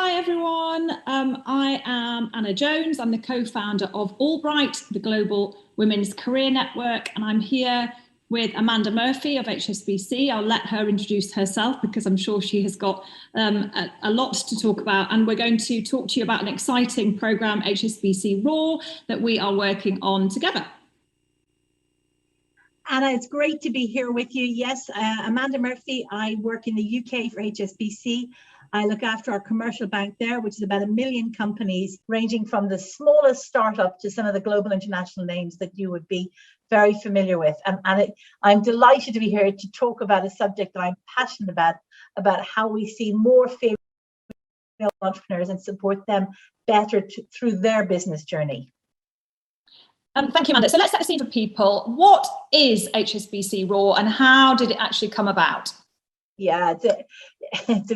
Hi everyone, I am Anna Jones. I'm the co-founder of Albright, the Global Women's Career Network, and I'm here with Amanda Murphy of HSBC. I'll let her introduce herself because I'm sure she has got a lot to talk about, and we're going to talk to you about an exciting programme, HSBC Raw, that we are working on together. Anna, it's great to be here with you. Yes, Amanda Murphy. I work in the UK for HSBC. I look after our commercial bank there, which is about 1 million companies, ranging from the smallest startup to some of the global international names that you would be very familiar with. I'm delighted to be here to talk about a subject that I'm passionate about how we see more female entrepreneurs and support them better through their business journey. Thank you, Amanda. So let's set the scene for people. What is HSBC Raw and how did it actually come about? Yeah, it's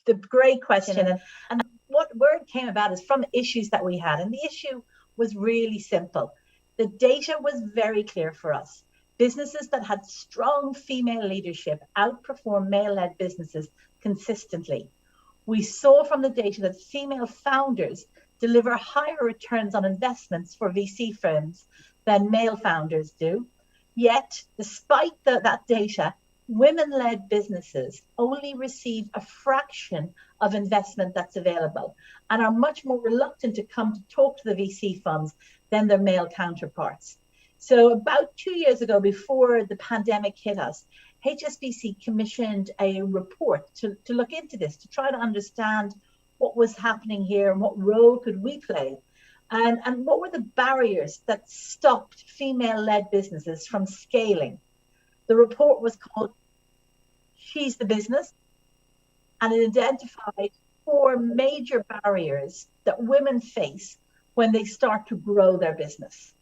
the great question. And where it came about is from issues that we had. And the issue was really simple. The data was very clear for us. Businesses that had strong female leadership outperform male-led businesses consistently. We saw from the data that female founders deliver higher returns on investments for VC firms than male founders do. Yet, despite that data, women-led businesses only receive a fraction of investment that's available and are much more reluctant to come to talk to the VC funds than their male counterparts. So about 2 years ago, before the pandemic hit us, HSBC commissioned a report to look into this, to try to understand what was happening here and what role could we play, and what were the barriers that stopped female-led businesses from scaling. The report was called She's the Business, and it identified 4 major barriers that women face when they start to grow their business.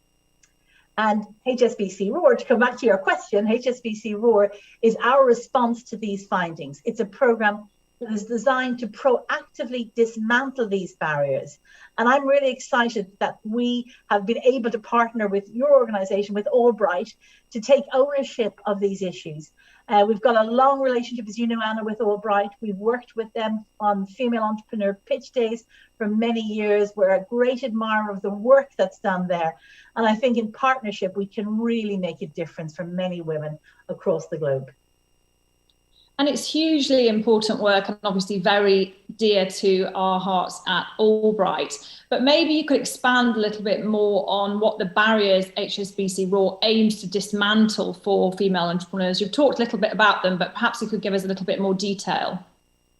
And HSBC Roar, to come back to your question, HSBC Roar is our response to these findings. It's a program that is designed to proactively dismantle these barriers. And I'm really excited that we have been able to partner with your organization, with Albright, to take ownership of these issues. We've got a long relationship, as you know, Anna, with Albright. We've worked with them on female entrepreneur pitch days for many years. We're a great admirer of the work that's done there. And I think in partnership, we can really make a difference for many women across the globe. And it's hugely important work and obviously very dear to our hearts at Albright. But maybe you could expand a little bit more on what the barriers HSBC Raw aims to dismantle for female entrepreneurs. You've talked a little bit about them, but perhaps you could give us a little bit more detail.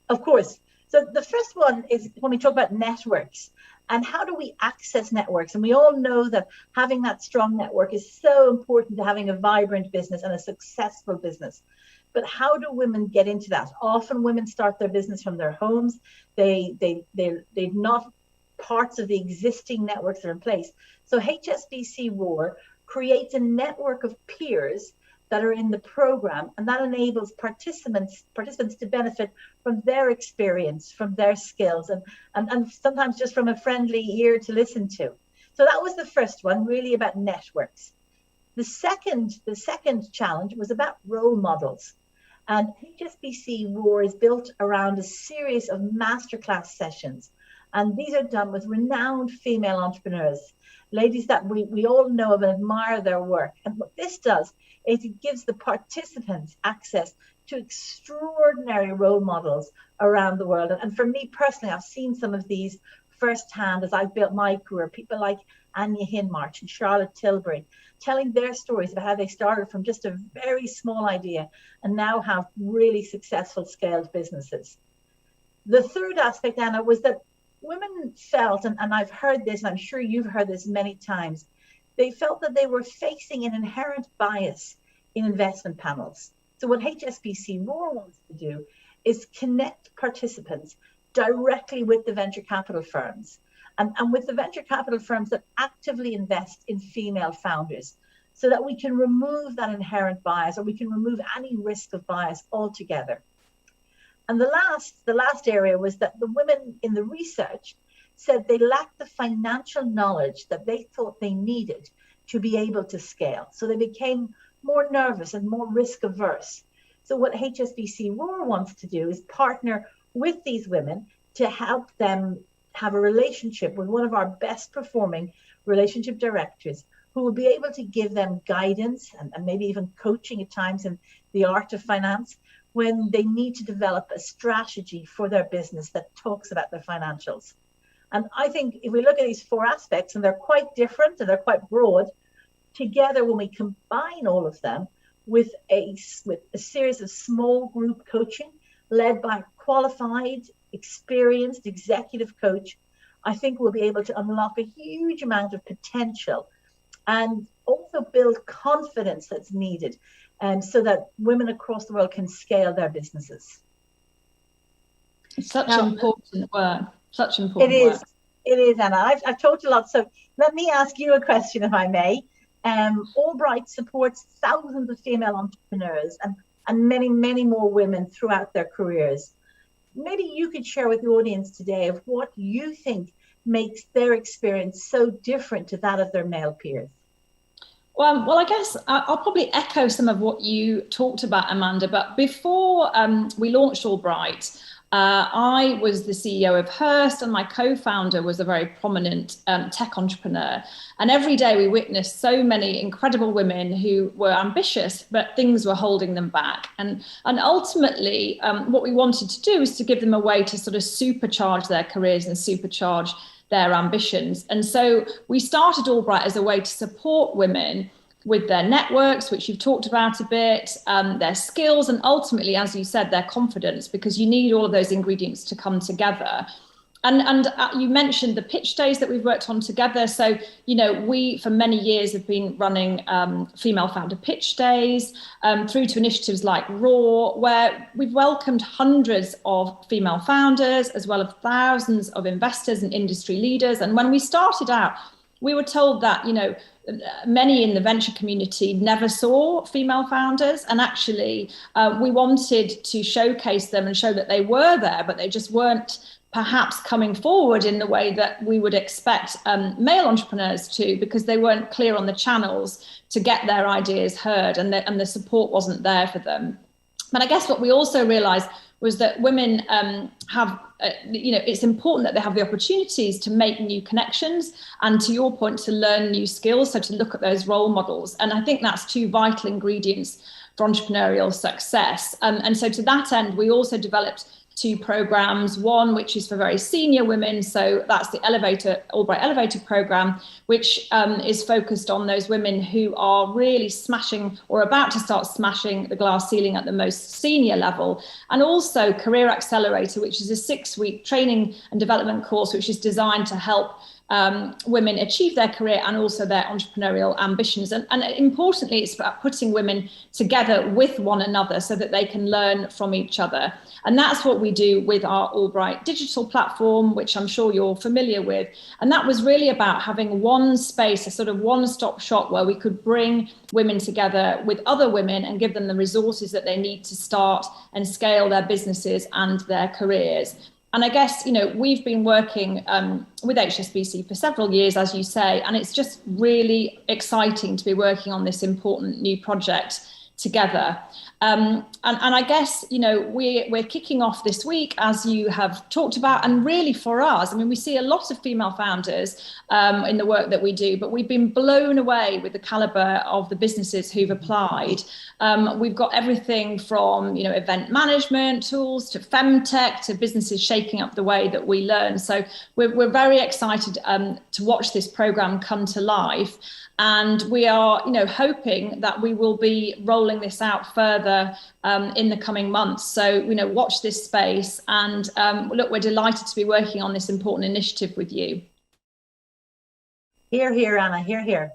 Of course. So the first one is when we talk about networks and how do we access networks? And we all know that having that strong network is so important to having a vibrant business and a successful business. But how do women get into that? Often women start their business from their homes. They're not parts of the existing networks that are in place. So HSBC Roar creates a network of peers that are in the program, and that enables participants to benefit from their experience, from their skills, and sometimes just from a friendly ear to listen to. So that was the first one, really about networks. The second challenge was about role models. And HSBC Roar is built around a series of masterclass sessions. And these are done with renowned female entrepreneurs, ladies that we all know of and admire their work. And what this does is it gives the participants access to extraordinary role models around the world. And for me personally, I've seen some of these firsthand as I've built my career. People like Anya Hinmarch and Charlotte Tilbury, telling their stories about how they started from just a very small idea and now have really successful scaled businesses. The third aspect, Anna, was that women felt, and I've heard this, and I'm sure you've heard this many times, they felt that they were facing an inherent bias in investment panels. So what HSBC Roar wants to do is connect participants directly with the venture capital firms and with the venture capital firms that actively invest in female founders, so that we can remove that inherent bias, or we can remove any risk of bias altogether. And the last area was that the women in the research said they lacked the financial knowledge that they thought they needed to be able to scale. So they became more nervous and more risk averse. So what HSBC Roar wants to do is partner with these women to help them have a relationship with one of our best performing relationship directors, who will be able to give them guidance and maybe even coaching at times in the art of finance when they need to develop a strategy for their business that talks about their financials. And I think if we look at these four aspects, and they're quite different and they're quite broad, together when we combine all of them with a series of small group coaching led by a qualified, experienced executive coach, I think we'll be able to unlock a huge amount of potential and also build confidence that's needed, so that women across the world can scale their businesses. It's such important work. Such important work. It is, Anna. I've talked a lot, so let me ask you a question, if I may. Albright supports thousands of female entrepreneurs and many, many more women throughout their careers. Maybe you could share with the audience today of what you think makes their experience so different to that of their male peers. Well, I guess I'll probably echo some of what you talked about, Amanda, but before we launched Albright, I was the CEO of Hearst, and my co-founder was a very prominent tech entrepreneur. And every day we witnessed so many incredible women who were ambitious, but things were holding them back. And ultimately, what we wanted to do was to give them a way to sort of supercharge their careers and supercharge their ambitions. And so we started Albright as a way to support women with their networks, which you've talked about a bit, their skills, and ultimately, as you said, their confidence, because you need all of those ingredients to come together. And you mentioned the pitch days that we've worked on together. So, you know, we for many years have been running female founder pitch days through to initiatives like Raw, where we've welcomed hundreds of female founders, as well as thousands of investors and industry leaders. And when we started out, we were told that, you know, many in the venture community never saw female founders, and actually we wanted to showcase them and show that they were there, but they just weren't perhaps coming forward in the way that we would expect male entrepreneurs to, because they weren't clear on the channels to get their ideas heard, and the support wasn't there for them. But I guess what we also realized was that women it's important that they have the opportunities to make new connections, and to your point, to learn new skills, so to look at those role models. And I think that's two vital ingredients for entrepreneurial success. And so to that end, we also developed two programs, one which is for very senior women, so that's the Albright Elevator program, which is focused on those women who are really smashing or about to start smashing the glass ceiling at the most senior level, and also Career Accelerator, which is a 6-week training and development course which is designed to help women achieve their career and also their entrepreneurial ambitions. And importantly, it's about putting women together with one another so that they can learn from each other. And that's what we do with our Albright digital platform, which I'm sure you're familiar with. And that was really about having one space, a sort of one-stop shop where we could bring women together with other women and give them the resources that they need to start and scale their businesses and their careers. And I guess, you know, we've been working with HSBC for several years, as you say, and it's just really exciting to be working on this important new project together. And I guess, you know, we're kicking off this week, as you have talked about, and really for us, I mean, we see a lot of female founders in the work that we do, but we've been blown away with the caliber of the businesses who've applied. We've got everything from, you know, event management tools to femtech to businesses shaking up the way that we learn. So we're very excited to watch this program come to life. And we are, you know, hoping that we will be rolling this out further in the coming months. So, you know, watch this space. And look, we're delighted to be working on this important initiative with you. Hear, hear, Anna, hear, hear.